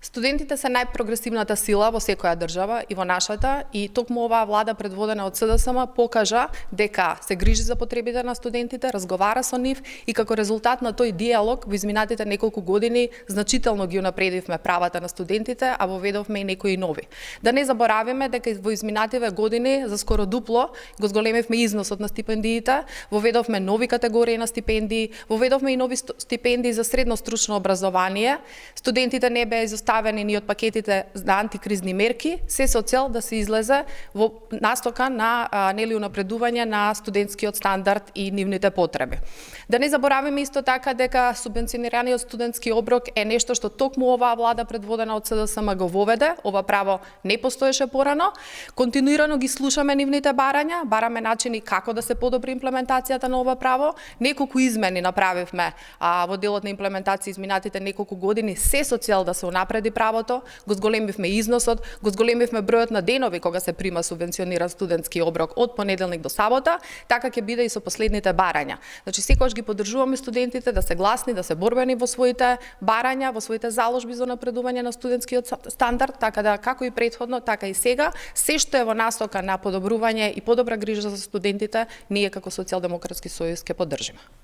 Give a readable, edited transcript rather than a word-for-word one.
Студентите се најпрогресивната сила во секоја држава и во нашата, и токму оваа влада предводена од СДСМ покажа дека се грижи за потребите на студентите, разговара со нив и како резултат на тој диалог во изминатите неколку години значително ги унапредивме правата на студентите, а воведовме и некои нови. Да не заборавиме дека во изминативе години за скоро дупло го зголемивме износот на стипендиите, воведовме нови категории на стипендии, воведовме и нови стипендии за средно стручно образование. Студентите не беа изоставени ни од пакетите за антикризни мерки, се со цел да се излезе во настока на унапредување на студентскиот стандард и нивните потреби. Да не заборавиме исто така дека субвенционираниот студентски оброк е нешто што токму оваа влада предводена од СДСМ го воведе. Ова право не постоеше порано. Континуирано ги слушаме нивните барања, бараме начини како да се подобри имплементацијата на ова право. Неколку измени направивме во делот на имплементација изминатите неколку години, се со цел да се унапреди правото, го зголемивме износот, го зголемивме бројот на денови кога се прима субвенциониран студентски оброк од понеделник до сабота, така ќе биде и со последните барања. Значи секогаш ги поддржуваме студентите да се гласни, да се борбени во своите барања, во своите заложби за напредување на студентскиот стандард, така да како и претходно, така и сега, се што е во насока на подобрување и подобра грижа за студентите, ние како Социјалдемократски сојуз ќе поддржиме.